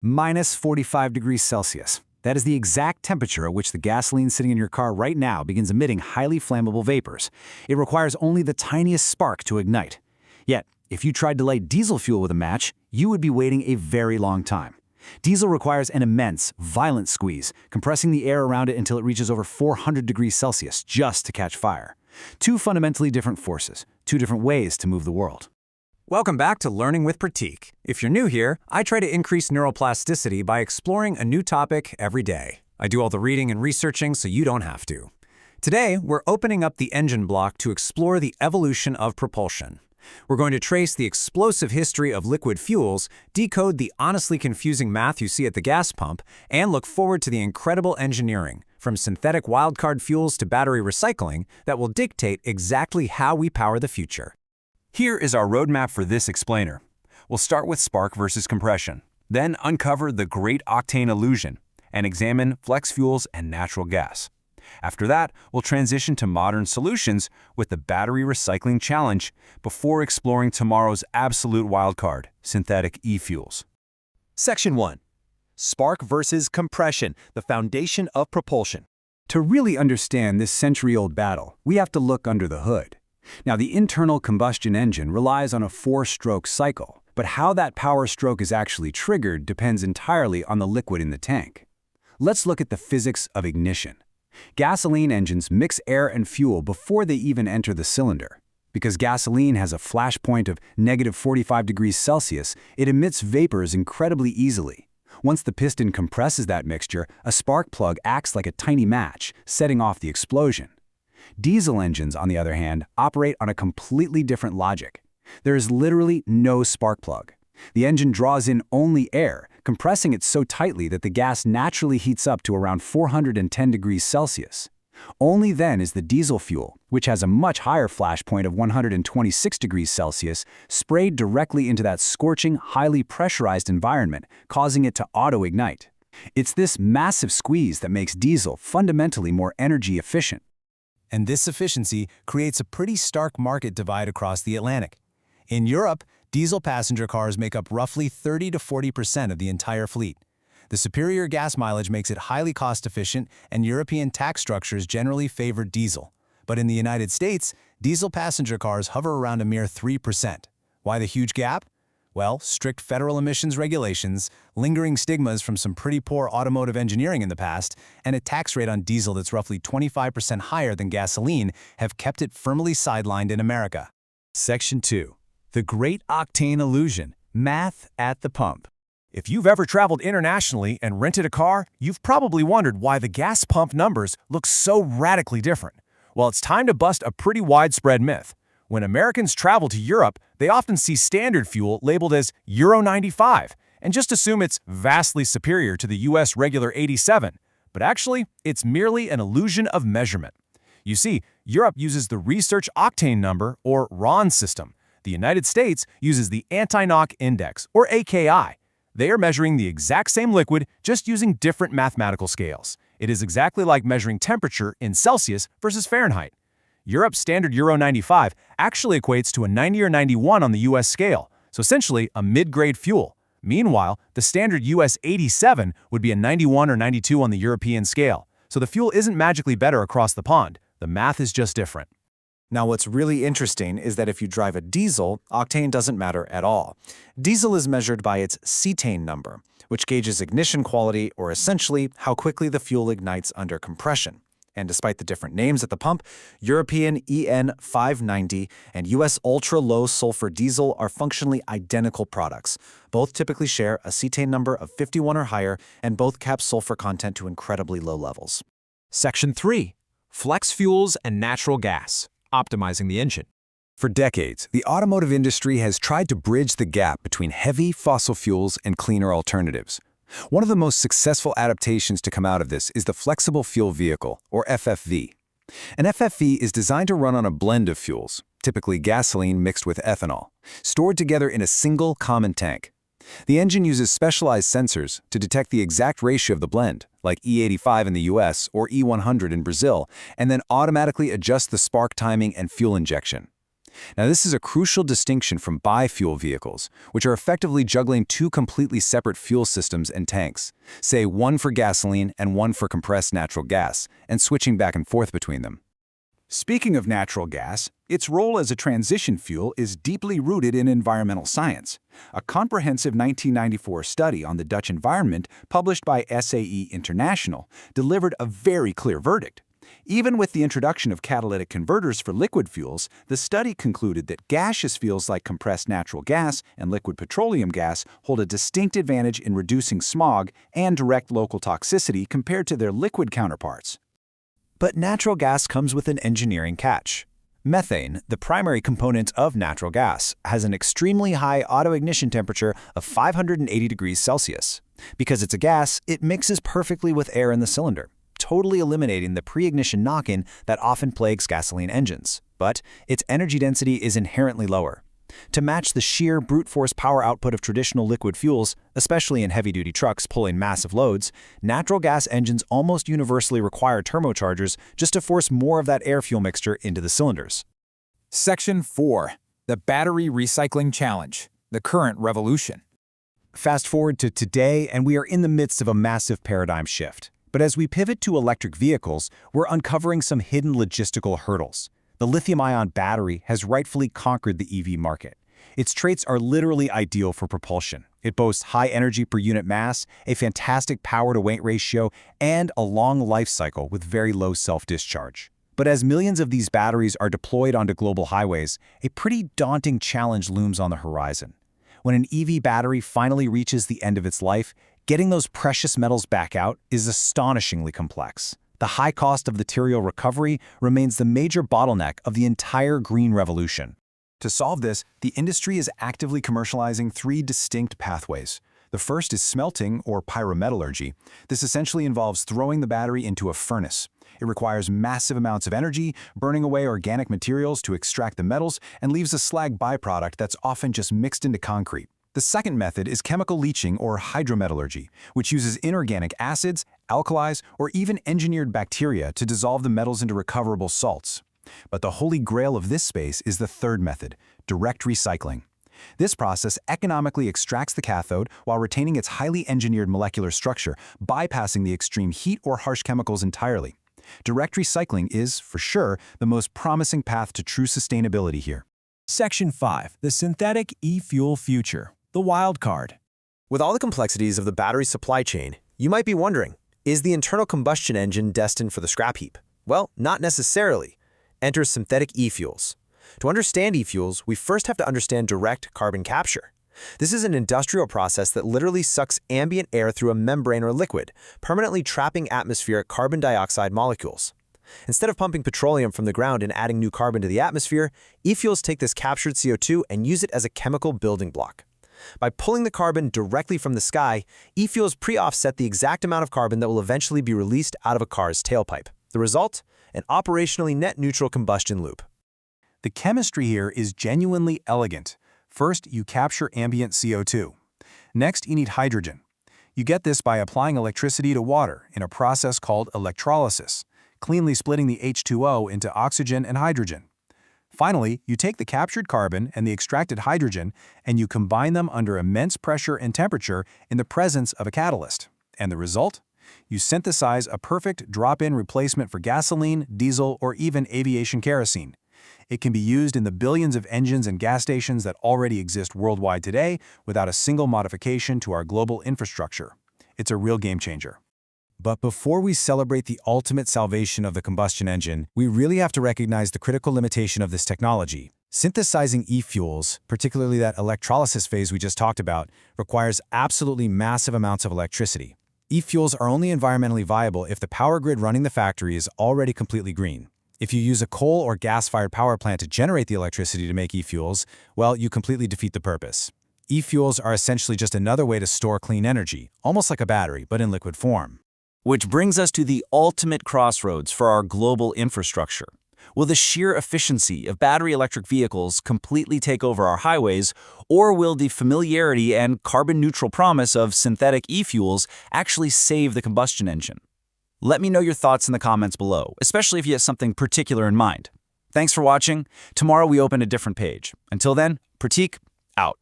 Minus 45 degrees Celsius. That is the exact temperature at which the gasoline sitting in your car right now begins emitting highly flammable vapors. It requires only the tiniest spark to ignite. Yet, if you tried to light diesel fuel with a match, you would be waiting a very long time. Diesel requires an immense, violent squeeze, compressing the air around it until it reaches over 400 degrees Celsius just to catch fire. Two fundamentally different forces, two different ways to move the world. Welcome back to Learning with Pratik. If you're new here, I try to increase neuroplasticity by exploring a new topic every day. I do all the reading and researching so you don't have to. Today, we're opening up the engine block to explore the evolution of propulsion. We're going to trace the explosive history of liquid fuels, decode the honestly confusing math you see at the gas pump, and look forward to the incredible engineering, from synthetic wildcard fuels to battery recycling, that will dictate exactly how we power the future. Here is our roadmap for this explainer. We'll start with spark versus compression, then uncover the great octane illusion, and examine flex fuels and natural gas. After that, we'll transition to modern solutions with the battery recycling challenge before exploring tomorrow's absolute wildcard, synthetic e-fuels. Section 1. Spark versus compression, the foundation of propulsion. To really understand this century-old battle, we have to look under the hood. Now, the internal combustion engine relies on a 4-stroke cycle, but how that power stroke is actually triggered depends entirely on the liquid in the tank. Let's look at the physics of ignition. Gasoline engines mix air and fuel before they even enter the cylinder. Because gasoline has a flash point of negative 45 degrees Celsius, it emits vapors incredibly easily. Once the piston compresses that mixture, a spark plug acts like a tiny match, setting off the explosion. Diesel engines, on the other hand, operate on a completely different logic. There is literally no spark plug. The engine draws in only air, compressing it so tightly that the gas naturally heats up to around 410 degrees Celsius. Only then is the diesel fuel, which has a much higher flash point of 126 degrees Celsius, sprayed directly into that scorching, highly pressurized environment, causing it to auto-ignite. It's this massive squeeze that makes diesel fundamentally more energy efficient. And this efficiency creates a pretty stark market divide across the Atlantic. In Europe, diesel passenger cars make up roughly 30 to 40% of the entire fleet. The superior gas mileage makes it highly cost-efficient, and European tax structures generally favor diesel. But in the United States, diesel passenger cars hover around a mere 3%. Why the huge gap? Well, strict federal emissions regulations, lingering stigmas from some pretty poor automotive engineering in the past, and a tax rate on diesel that's roughly 25% higher than gasoline have kept it firmly sidelined in America. Section 2. The Great Octane Illusion, Math at the Pump. If you've ever traveled internationally and rented a car, you've probably wondered why the gas pump numbers look so radically different. Well, it's time to bust a pretty widespread myth. When Americans travel to Europe, they often see standard fuel labeled as Euro 95 and just assume it's vastly superior to the US regular 87. But actually, it's merely an illusion of measurement. You see, Europe uses the Research Octane Number, or RON system. The United States uses the Anti-Knock Index, or AKI. They are measuring the exact same liquid, just using different mathematical scales. It is exactly like measuring temperature in Celsius versus Fahrenheit. Europe's standard Euro 95 actually equates to a 90 or 91 on the US scale, so essentially a mid-grade fuel. Meanwhile, the standard US 87 would be a 91 or 92 on the European scale, so the fuel isn't magically better across the pond. The math is just different. Now, what's really interesting is that if you drive a diesel, octane doesn't matter at all. Diesel is measured by its cetane number, which gauges ignition quality, or essentially how quickly the fuel ignites under compression. And despite the different names at the pump, European EN 590 and US ultra-low sulfur diesel are functionally identical products. Both typically share a cetane number of 51 or higher, and both cap sulfur content to incredibly low levels. Section 3. Flex fuels and natural gas, optimizing the engine. For decades, the automotive industry has tried to bridge the gap between heavy fossil fuels and cleaner alternatives. One of the most successful adaptations to come out of this is the Flexible Fuel Vehicle, or FFV. An FFV is designed to run on a blend of fuels, typically gasoline mixed with ethanol, stored together in a single common tank. The engine uses specialized sensors to detect the exact ratio of the blend, like E85 in the US or E100 in Brazil, and then automatically adjust the spark timing and fuel injection. Now, this is a crucial distinction from biofuel vehicles, which are effectively juggling two completely separate fuel systems and tanks, say one for gasoline and one for compressed natural gas, and switching back and forth between them. Speaking of natural gas, its role as a transition fuel is deeply rooted in environmental science. A comprehensive 1994 study on the Dutch environment, published by SAE International, delivered a very clear verdict. Even with the introduction of catalytic converters for liquid fuels, the study concluded that gaseous fuels like compressed natural gas and liquid petroleum gas hold a distinct advantage in reducing smog and direct local toxicity compared to their liquid counterparts. But natural gas comes with an engineering catch. Methane, the primary component of natural gas, has an extremely high autoignition temperature of 580 degrees Celsius. Because it's a gas, it mixes perfectly with air in the cylinder, totally eliminating the pre-ignition knock-in that often plagues gasoline engines. But its energy density is inherently lower. To match the sheer brute force power output of traditional liquid fuels, especially in heavy-duty trucks pulling massive loads, natural gas engines almost universally require turbochargers just to force more of that air-fuel mixture into the cylinders. Section 4. The Battery Recycling Challenge. The Current Revolution. Fast forward to today, and we are in the midst of a massive paradigm shift. But as we pivot to electric vehicles, we're uncovering some hidden logistical hurdles. The lithium-ion battery has rightfully conquered the EV market. Its traits are literally ideal for propulsion. It boasts high energy per unit mass, a fantastic power-to-weight ratio, and a long life cycle with very low self-discharge. But as millions of these batteries are deployed onto global highways, a pretty daunting challenge looms on the horizon. When an EV battery finally reaches the end of its life, getting those precious metals back out is astonishingly complex. The high cost of material recovery remains the major bottleneck of the entire green revolution. To solve this, the industry is actively commercializing three distinct pathways. The first is smelting, or pyrometallurgy. This essentially involves throwing the battery into a furnace. It requires massive amounts of energy, burning away organic materials to extract the metals, and leaves a slag byproduct that's often just mixed into concrete. The second method is chemical leaching, or hydrometallurgy, which uses inorganic acids, alkalis, or even engineered bacteria to dissolve the metals into recoverable salts. But the holy grail of this space is the third method, direct recycling. This process economically extracts the cathode while retaining its highly engineered molecular structure, bypassing the extreme heat or harsh chemicals entirely. Direct recycling is, for sure, the most promising path to true sustainability here. Section 5. The Synthetic E-Fuel Future. The Wild Card. With all the complexities of the battery supply chain, you might be wondering, is the internal combustion engine destined for the scrap heap? Well, not necessarily. Enter synthetic e-fuels. To understand e-fuels, we first have to understand direct carbon capture. This is an industrial process that literally sucks ambient air through a membrane or liquid, permanently trapping atmospheric carbon dioxide molecules. Instead of pumping petroleum from the ground and adding new carbon to the atmosphere, e-fuels take this captured CO2 and use it as a chemical building block. By pulling the carbon directly from the sky, e-fuels pre-offset the exact amount of carbon that will eventually be released out of a car's tailpipe. The result? An operationally net neutral combustion loop. The chemistry here is genuinely elegant. First, you capture ambient CO2. Next, you need hydrogen. You get this by applying electricity to water in a process called electrolysis, cleanly splitting the H2O into oxygen and hydrogen. Finally, you take the captured carbon and the extracted hydrogen and you combine them under immense pressure and temperature in the presence of a catalyst. And the result? You synthesize a perfect drop-in replacement for gasoline, diesel, or even aviation kerosene. It can be used in the billions of engines and gas stations that already exist worldwide today without a single modification to our global infrastructure. It's a real game changer. But before we celebrate the ultimate salvation of the combustion engine, we really have to recognize the critical limitation of this technology. Synthesizing e-fuels, particularly that electrolysis phase we just talked about, requires absolutely massive amounts of electricity. E-fuels are only environmentally viable if the power grid running the factory is already completely green. If you use a coal or gas-fired power plant to generate the electricity to make e-fuels, well, you completely defeat the purpose. E-fuels are essentially just another way to store clean energy, almost like a battery, but in liquid form. Which brings us to the ultimate crossroads for our global infrastructure. Will the sheer efficiency of battery electric vehicles completely take over our highways, or will the familiarity and carbon-neutral promise of synthetic e-fuels actually save the combustion engine? Let me know your thoughts in the comments below, especially if you have something particular in mind. Thanks for watching. Tomorrow we open a different page. Until then, Pratik, out.